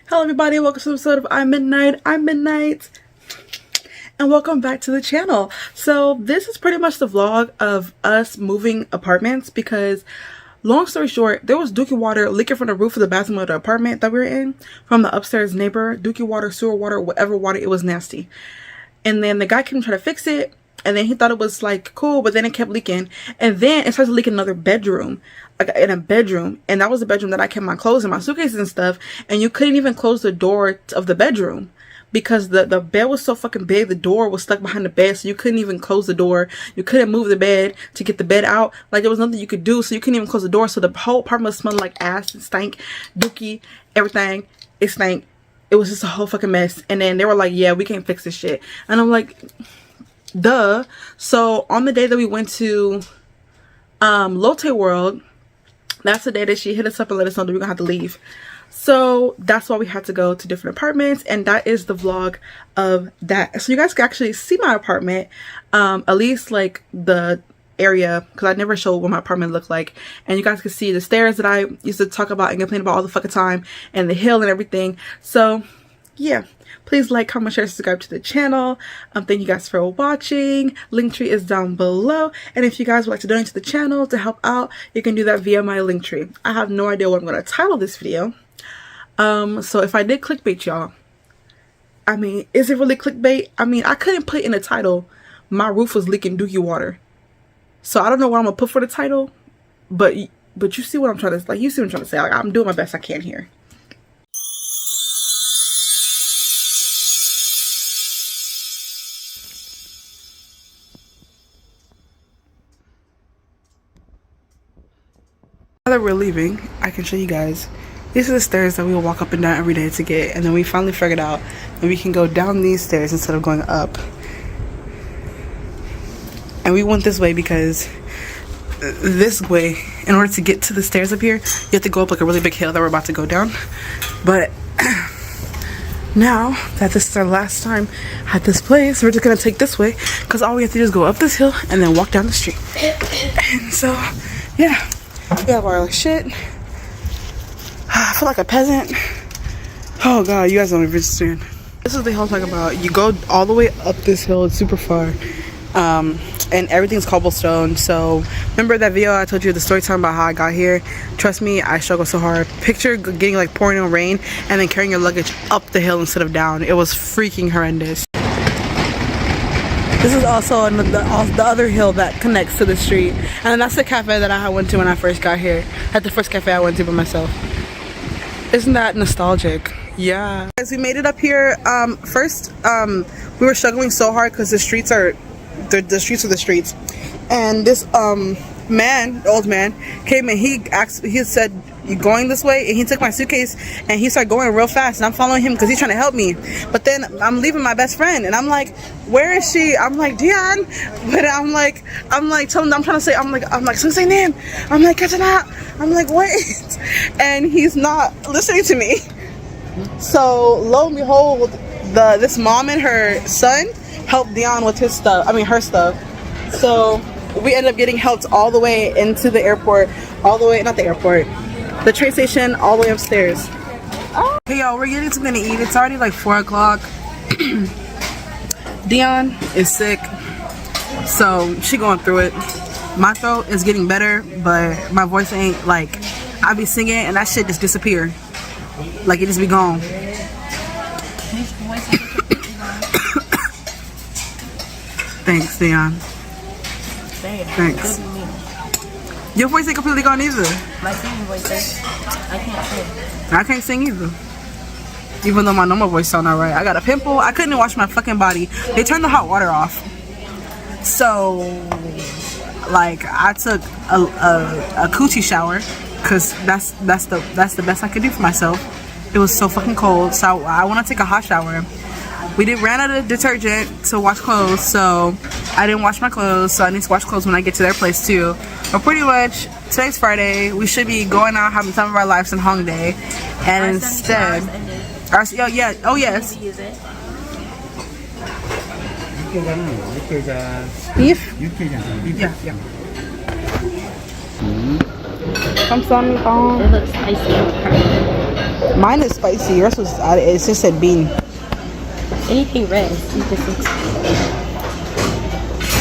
Hello everybody, welcome to the episode of I'm Midnight. I'm Midnight. And welcome back to the channel. So this is pretty much the vlog of us moving apartments because long story short, there was dookie water leaking from the roof of the bathroom of the apartment that we were in from the upstairs neighbor. Dookie water, sewer water, whatever water, it was nasty. And then the guy came to try to fix it. And then he thought it was like cool, but then it kept leaking. And then it started leaking in another bedroom, like in a bedroom. And that was the bedroom that I kept my clothes and my suitcases and stuff. And you couldn't even close the door of the bedroom because the bed was so fucking big. The door was stuck behind the bed, so you couldn't even close the door. You couldn't move the bed to get the bed out. Like there was nothing you could do, so you couldn't even close the door. So the whole apartment smelled like ass and stank, dookie, everything. It stank. It was just a whole fucking mess. And then they were like, yeah, we can't fix this shit. And I'm like, duh. So on the day that we went to Lotte World, that's the day that she hit us up and let us know that we're gonna have to leave. So that's why we had to go to different apartments, and that is the vlog of that. So you guys can actually see my apartment, at least like the area, because I never showed what my apartment looked like. And you guys can see the stairs that I used to talk about and complain about all the fucking time, and the hill and everything. So yeah, please like, comment, share, subscribe to the channel. Thank you guys for watching. Linktree is down below, and if you guys would like to donate to the channel to help out, you can do that via my Linktree. I have no idea what I'm going to title this video, so if I did clickbait y'all, I mean, is it really clickbait? I mean, I couldn't put in the title my roof was leaking dookie water, so I don't know what I'm gonna put for the title, but you see what I'm trying to, like, you see what I'm trying to say. Like, I'm doing my best I can here. Now that we're leaving, I can show you guys. These are the stairs that we will walk up and down every day to get, and then we finally figured out that we can go down these stairs instead of going up. And we went this way because this way, in order to get to the stairs up here, you have to go up like a really big hill that we're about to go down. But now that this is our last time at this place, we're just gonna take this way because all we have to do is go up this hill and then walk down the street. And so yeah, we have our shit. I feel like a peasant. Oh god, you guys don't even understand. This is the hill I'm talking about. You go all the way up this hill, it's super far. And everything's cobblestone. So remember that video I told you the story time about how I got here? Trust me, I struggled so hard. Picture getting like pouring in rain and then carrying your luggage up the hill instead of down. It was freaking horrendous. This is also the other hill that connects to the street, and that's the cafe that I went to when I first got here. That's the first cafe I went to by myself. Isn't that nostalgic? Yeah. Guys, we made it up here. First, we were struggling so hard because the streets are the streets, and this man, the old man, came and he said, "You going this way?" And he took my suitcase and he started going real fast, and I'm following him because he's trying to help me. But then I'm leaving my best friend, and I'm like, "Where is she?" I'm like, "Dion," but I'm like, tell him, I'm trying to say, I'm like, say name. I'm like, catch it out. I'm like, wait, and he's not listening to me. So lo and behold, this mom and her son helped Dion with his stuff. I mean, her stuff. So we ended up getting helped all the way into the airport, all the way, not the airport, the train station, all the way upstairs. Hey y'all, we're getting something to eat. It's already like 4 o'clock. Dion is sick, so she going through it. My throat is getting better, but my voice ain't, like, I be singing and that shit just disappear. Like, it just be gone. Thanks, Dion. Thanks. Your voice ain't completely gone either. My singing voice, I can't sing. I can't sing either. Even though my normal voice sound alright. I got a pimple. I couldn't wash my fucking body. They turned the hot water off. So, like, I took a coochie shower because that's the best I could do for myself. It was so fucking cold, so I want to take a hot shower. We ran out of detergent to wash clothes, so I didn't wash my clothes, so I need to wash clothes when I get to their place too. But pretty much, today's Friday, we should be going out having time of our lives in Hongdae, and instead, oh yes. Beef? Yeah. 감사합니다. It looks spicy. Mine is spicy. Yours was, it just said bean. Anything red. You just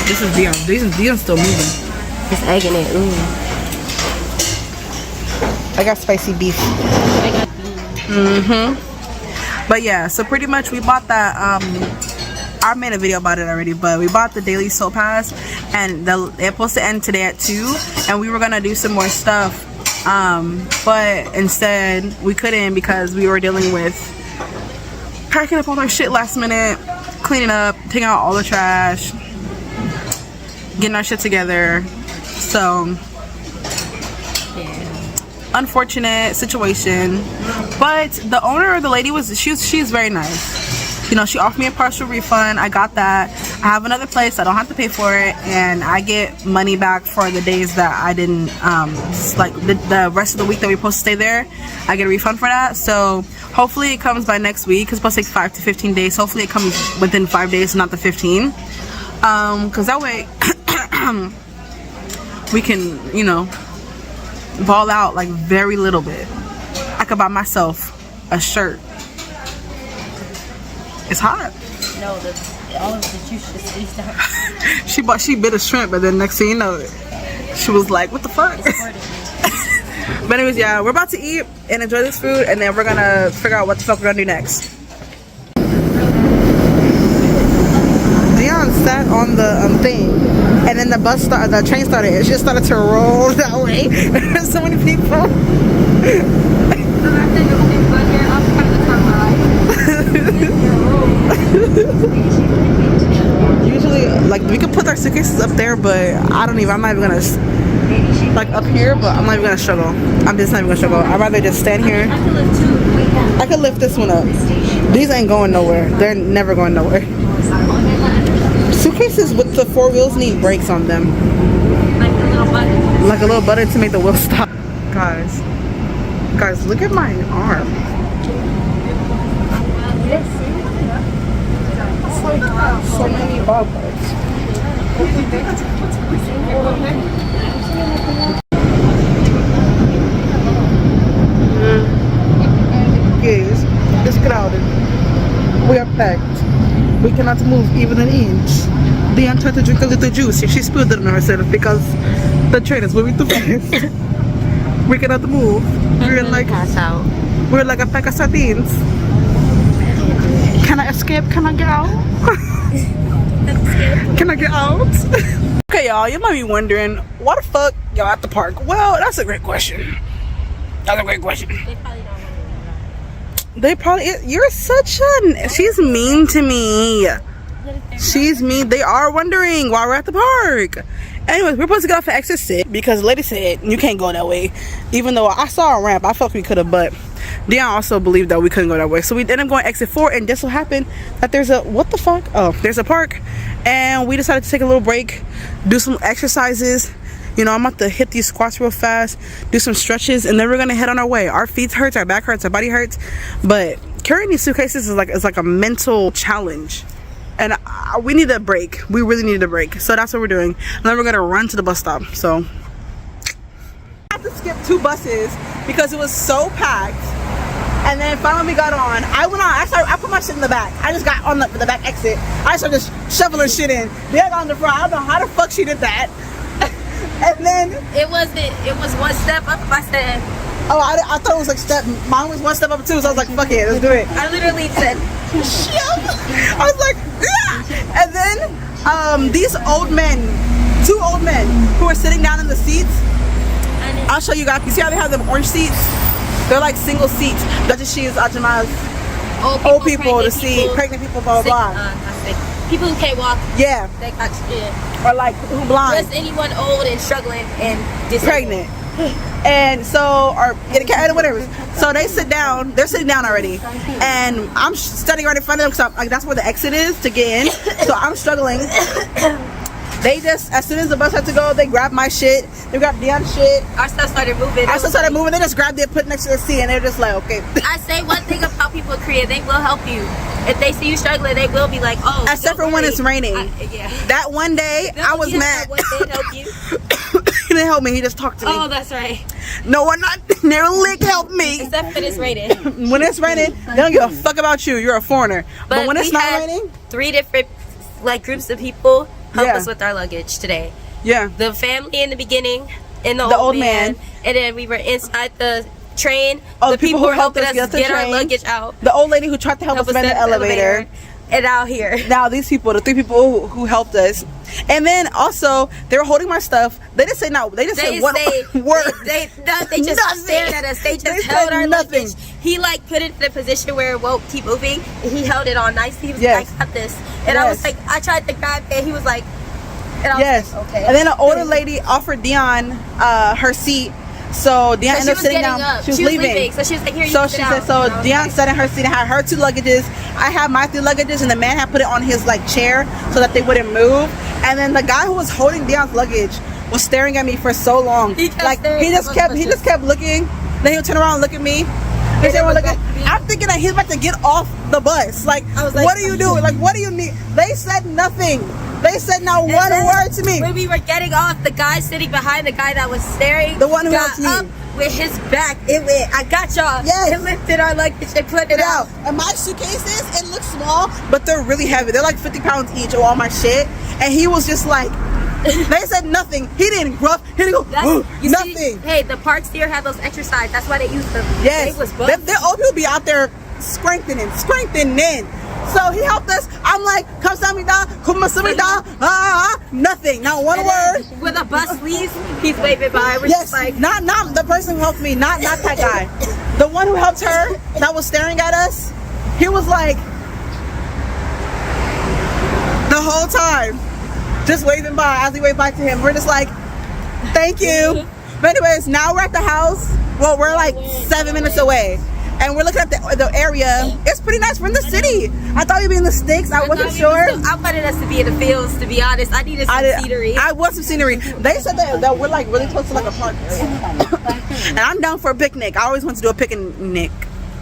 This is Dion. Dion's still moving. it's egg in it. Ooh. I got spicy beef. I got beans. But yeah, so pretty much we bought that. I made a video about it already, but we bought the daily soul pass, and it's supposed to end today at 2, and we were gonna do some more stuff, but instead we couldn't because we were dealing with packing up all our shit last minute, cleaning up, taking out all the trash, getting our shit together. So unfortunate situation, but the owner or the lady she's very nice. You know, she offered me a partial refund. I got that. I have another place. I don't have to pay for it, and I get money back for the days that I didn't like the rest of the week that we're supposed to stay there. I get a refund for that. So hopefully it comes by next week. It's supposed to take 5 to 15 days. Hopefully it comes within 5 days, not the 15, because that way we can, you know, ball out like very little bit. I could buy myself a shirt. It's hot. No, all of the juice just squeezed out. she bit a shrimp, but then next thing you know, she was like, what the fuck? But anyways, yeah, we're about to eat and enjoy this food, and then we're gonna figure out what the fuck we're gonna do next. Dion sat on the thing, and then the train started. It just started to roll that way. There's so many people. Usually, like, we could put our suitcases up there, but I'm not even gonna, like, up here, but I'm not even gonna struggle. I'm just not even gonna struggle. I'd rather just stand here. I could lift this one up. These ain't going nowhere. They're never going nowhere. Suitcases with the 4 wheels need brakes on them. Like a little button to make the wheel stop. Guys, look at my arm. It's like so many ball parts. Yes, it's crowded. We are packed. We cannot move even an inch. Dion tried to drink a little juice. She spilled it on herself because the train is moving too fast. We cannot move. We're like a pack of sardines. Can I escape? Can I get out? Can I get out? Okay, y'all, you might be wondering, why the fuck y'all at the park? Well, that's a great question. That's a great question. They probably, you're such a, she's mean to me. She's mean. They are wondering why we're at the park. Anyways, we're supposed to get off at exit 6 because the lady said you can't go that way. Even though I saw a ramp, I felt we could have, but Dion also believed that we couldn't go that way. So we ended up going exit 4, and just so happened that there's a, what the fuck? Oh, there's a park, and we decided to take a little break, do some exercises. You know, I'm about to hit these squats real fast, do some stretches, and then we're gonna head on our way. Our feet hurts, our back hurts, our body hurts, but carrying these suitcases is like a mental challenge. And we need a break. We really need a break. So that's what we're doing. And then we're gonna run to the bus stop. So I had to skip 2 buses because it was so packed. And then finally we got on. I went on. I put my shit in the back. I just got on the back exit. I started just shoveling shit in. They got on the front. I don't know how the fuck she did that. And then it was one step up. I said, oh, I thought it was like step. Mine was 1 step up too. So I was like, fuck it, let's do it. I literally said, I was like, yeah. And then these old men, 2 old men who are sitting down in the seats. I'll show you guys. You see how they have them orange seats? They're like single seats. That's just she's Ajamas. Old people to see, pregnant people, blah blah blah. People who can't walk. Yeah. They got or like who blind. Just anyone old and struggling and disabled. Pregnant. And so, or get a cat or whatever. So they sit down. They're sitting down already, and I'm standing right in front of them because like that's where the exit is to get in. So I'm struggling. They just, as soon as the bus had to go, they grabbed my shit. They grabbed Dion's shit. Our stuff started moving. Our stuff started moving. They just grabbed it, put it next to the seat, and they're just like, okay. I say one thing about people in Korea, they will help you. If they see you struggling, they will be like, oh. Except for when it's raining. Yeah. That one day, I was mad. What they'd help you. You didn't help me. He just talked to me. Oh, that's right. No one not near lick helped me. Except when it's raining. When it's raining, they don't give a fuck about you. You're a foreigner. But when it's not raining, 3 different like groups of people help us with our luggage today. Yeah. The family in the beginning, and the old man, and then we were inside the train. Oh, the people who helped us get our luggage out. The old lady who tried to help us in the elevator. And out here. Now these people, the 3 people who helped us. And then also, they were holding my stuff. They didn't say no. They didn't say one word. They just stared at us. They just held our luggage. He like put it in a position where it won't keep moving. And he held it on nicely. He was like, I got this. And I was like, I tried to grab it. And he was like, and I was like, okay. And then an older lady offered Dion her seat. So Dion ended up sitting down. She was leaving. So she was like, here, you so she said, so Dion sat in her seat and had her 2 luggages. I had my 3 luggages, and the man had put it on his like chair so that they wouldn't move. And then the guy who was holding Dion's luggage was staring at me for so long. He just kept looking. Then he would turn around and look at me. I'm thinking that he's about to get off the bus. Like, what are you doing? Like, what do you need? They said nothing. They said not one word to me. When we were getting off, the guy sitting behind the guy that was staring, the one who got up with his back. It went, I got y'all. Yes. It lifted our luggage and put it out. And my suitcases, it looks small, but they're really heavy. They're like 50 pounds each of all my shit. And he was just like, they said nothing. He didn't gruff. He didn't go, nothing. See, hey, the parks here have those exercises. That's why they use them. Yes. Their old people be out there strengthening. So he helped us. I'm like, nothing. Not one word. When the bus leaves, he's waving by. We're just like, not the person who helped me. Not that guy. The one who helped her that was staring at us. He was like, the whole time, just waving by as we wave by to him. We're just like, thank you. But anyways, now we're at the house. Well, we're like 7 minutes away. And we're looking at the area. It's pretty nice. We're in the city. I thought we'd be in the sticks. I wasn't sure. I wanted us to be in the fields, to be honest. I needed some scenery. I want some scenery. They said that we're like really close to like a park. And I'm down for a picnic. I always want to do a picnic. I want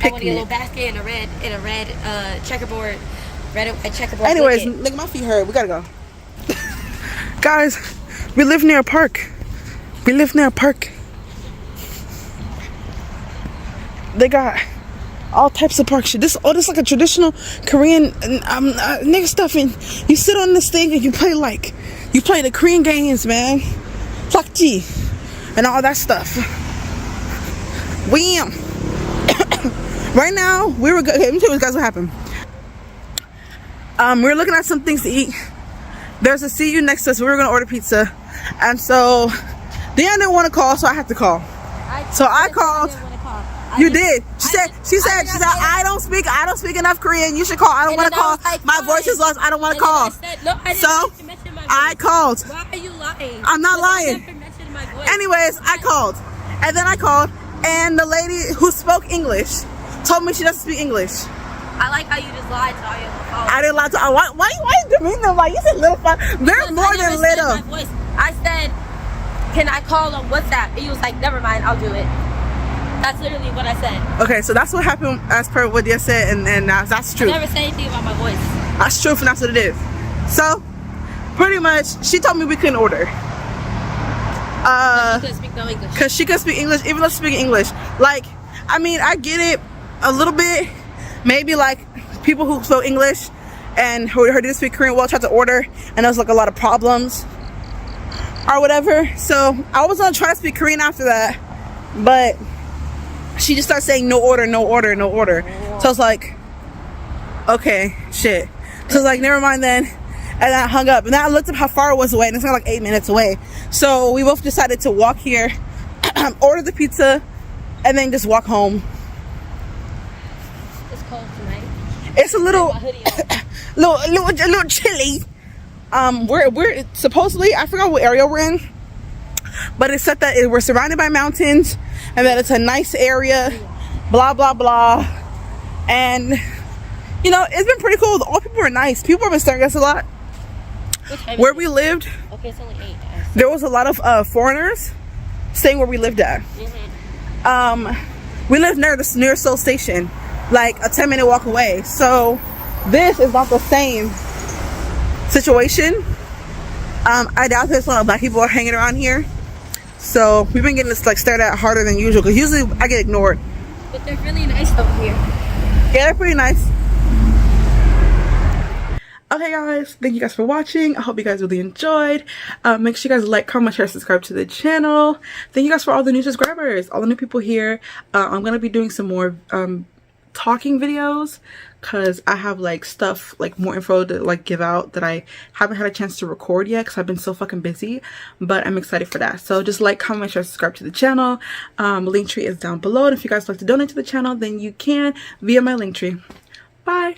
to get a little basket and a red checkerboard. Red and white checkerboard. Anyways, look, my feet hurt. We gotta go. Guys, we live near a park. They got all types of park shit. This like a traditional Korean nigga stuff, and you sit on this thing and you play the Korean games, man. Plakji and all that stuff. Wham. Right now we were good. Okay, let me tell you guys what happened. We're looking at some things to eat. There's a CU next to us. We were gonna order pizza, and so Dion didn't want to call, so I had to call. I called. You did. She said I don't speak enough Korean. You should call. I don't want to call. My voice is lost. I don't want to call. So I called. Why are you lying? I'm not lying. Anyways, I called. And then I called, and the lady who spoke English told me she doesn't speak English. I like how you just lied to all your phone. I didn't lie to. Why you demean them? Like, you said little fun. They're more than little. I said, can I call on WhatsApp? And he was like, never mind, I'll do it. That's literally what I said. Okay, so that's what happened as per what they said, and that's true. I never said anything about my voice. That's true, and that's what it is. So, pretty much, she told me we couldn't order. Because she couldn't speak no English. Because she couldn't speak English, even though she speaks English. Like, I mean, I get it a little bit. Maybe like people who spoke English and who didn't speak Korean well tried to order, and there was like a lot of problems or whatever. So I was gonna try to speak Korean after that, but she just started saying no order. So I was like, okay, shit. So I was like, never mind then. And I hung up. And then I looked up how far it was away, and it's like 8 minutes away. So we both decided to walk here, order the pizza, and then just walk home. It's cold tonight. It's a little, little chilly. We're supposedly, I forgot what area we're in, but it said that we're surrounded by mountains and that it's a nice area, blah blah blah. And you know, it's been pretty cool. All people are nice. People have been staring at us a lot. Where we lived, okay, it's only 8. there was a lot of foreigners staying where we lived at. We live near Seoul Station, like a 10-minute walk away. So this is not the same situation. I doubt there's a lot of black people are hanging around here. So we've been getting this like stared at harder than usual because usually I get ignored. But they're really nice over here. Yeah, they're pretty nice. Okay guys, thank you guys for watching. I hope you guys really enjoyed. Make sure you guys like, comment, share, subscribe to the channel. Thank you guys for all the new subscribers, all the new people here. I'm gonna be doing some more talking videos because I have like stuff, like more info to like give out that I haven't had a chance to record yet because I've been so fucking busy, but I'm excited for that. So just like, comment, share, subscribe to the channel. Link tree is down below, and if you guys like to donate to the channel, then you can via my link tree. Bye.